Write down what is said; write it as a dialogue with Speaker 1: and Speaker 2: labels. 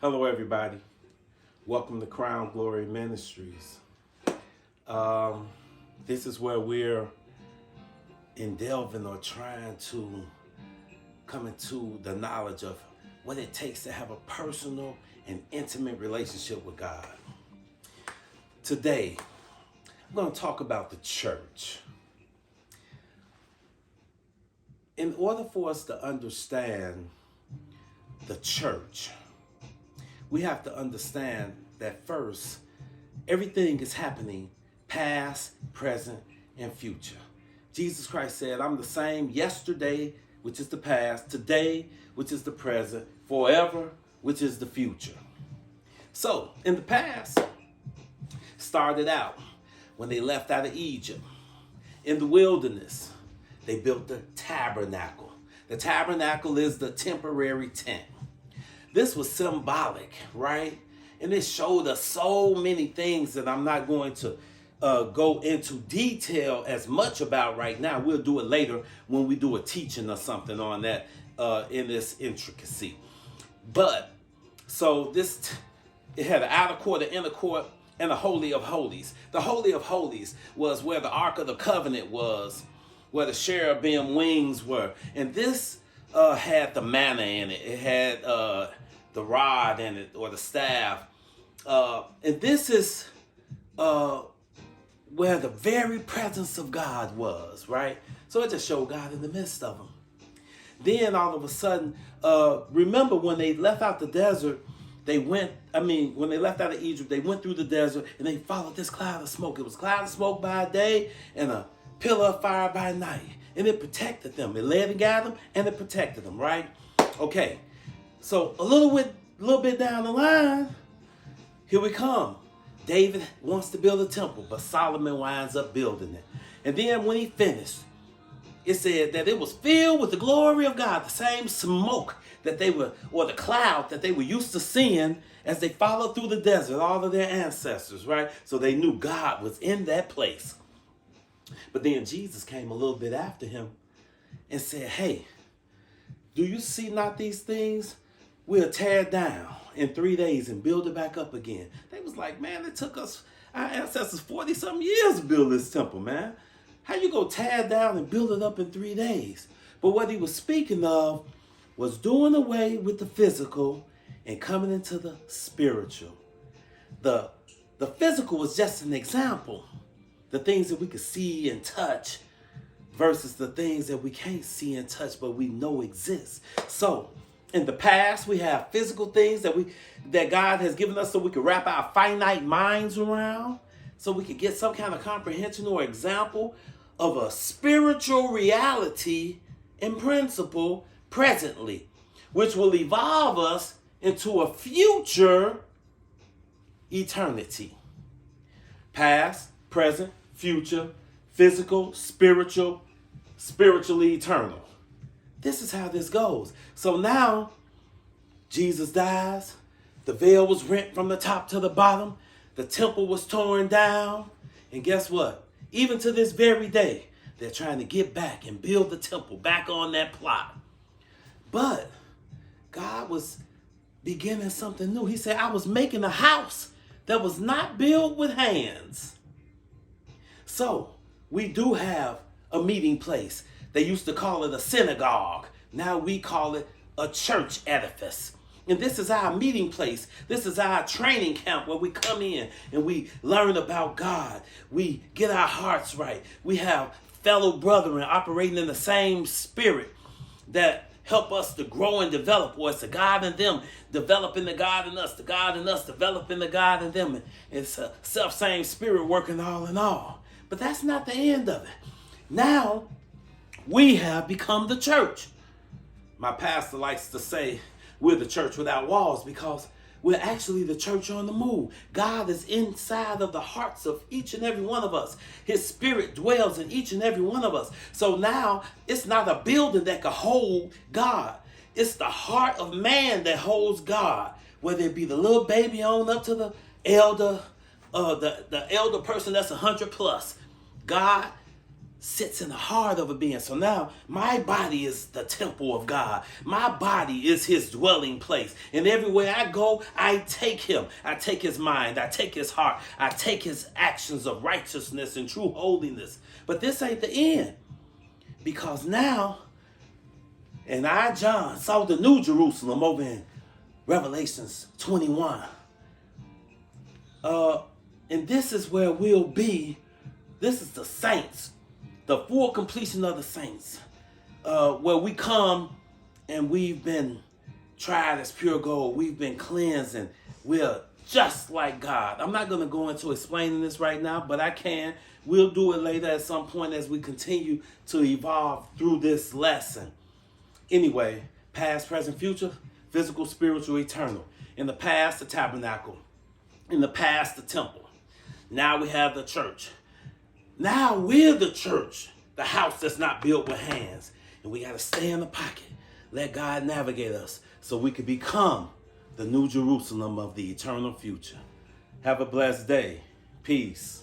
Speaker 1: Hello, everybody. Welcome to Crown Glory Ministries. This is where we're delving or trying to come into the knowledge of what it takes to have a personal and intimate relationship with God. Today, I'm going to talk about the church. In order for us to understand the church, we have to understand that first, everything is happening past, present, and future. Jesus Christ said, I'm the same yesterday, which is the past, today, which is the present, forever, which is the future. So, in the past, started out when they left out of Egypt. In the wilderness, they built the tabernacle. The tabernacle is the temporary tent. This was symbolic, right? And it showed us so many things that I'm not going to go into detail as much about right now. We'll do it later when we do a teaching or something on that in this intricacy. But, so it had an outer court, an inner court, and a Holy of Holies. The Holy of Holies was where the Ark of the Covenant was, where the cherubim wings were. And this had the manna in it. It had the rod in it, or the staff. And this is where the very presence of God was, right? So it just showed God in the midst of them. Then all of a sudden, remember when they left out the desert, when they left out of Egypt, they went through the desert and they followed this cloud of smoke. It was a cloud of smoke by day and a pillar of fire by night. And it protected them. It led and guided them, and it protected them, right? Okay. So a little bit down the line, here we come. David wants to build a temple, but Solomon winds up building it. And then when he finished, it said that it was filled with the glory of God, the same smoke that they were, or the cloud that they were used to seeing as they followed through the desert, all of their ancestors, right? So they knew God was in that place. But then Jesus came a little bit after him and said, hey, do you see not these things? We'll tear it down in 3 days and build it back up again. They was like, man, it took us, our ancestors, 40-something years to build this temple, man. How you gonna tear it down and build it up in 3 days? But what he was speaking of was doing away with the physical and coming into the spiritual. The physical was just an example. The things that we could see and touch versus the things that we can't see and touch, but we know exist. So, in the past, we have physical things that God has given us so we can wrap our finite minds around, so we could get some kind of comprehension or example of a spiritual reality and principle presently, which will evolve us into a future eternity. Past, present, future, physical, spiritual, spiritually eternal. This is how this goes. So now, Jesus dies. The veil was rent from the top to the bottom. The temple was torn down. And guess what? Even to this very day, they're trying to get back and build the temple back on that plot. But God was beginning something new. He said, I was making a house that was not built with hands. So we do have a meeting place. They used to call it a synagogue. Now we call it a church edifice. And this is our meeting place. This is our training camp where we come in and we learn about God. We get our hearts right. We have fellow brethren operating in the same spirit that help us to grow and develop. Or it's the God in them developing the God in us. The God in us developing the God in them. And it's a self-same spirit working all in all. But that's not the end of it. Now, we have become the church. My pastor likes to say we're the church without walls because we're actually the church on the move. God is inside of the hearts of each and every one of us. His spirit dwells in each and every one of us. So now it's not a building that can hold God. It's the heart of man that holds God, whether it be the little baby on up to the elder, the elder person that's 100 plus. God sits in the heart of a being. So now my body is the temple of God. My body is his dwelling place. And everywhere I go, I take him. I take his mind. I take his heart. I take his actions of righteousness and true holiness. But this ain't the end. Because now, and I, John, saw the new Jerusalem over in Revelations 21. And this is where we'll be. This is the saints. The full completion of the saints, where we come and we've been tried as pure gold. We've been cleansed and we're just like God. I'm not going to go into explaining this right now, but I can. We'll do it later at some point as we continue to evolve through this lesson. Anyway, past, present, future, physical, spiritual, eternal. In the past, the tabernacle. In the past, the temple. Now we have the church. Now we're the church, the house that's not built with hands. And we got to stay in the pocket. Let God navigate us so we can become the new Jerusalem of the eternal future. Have a blessed day. Peace.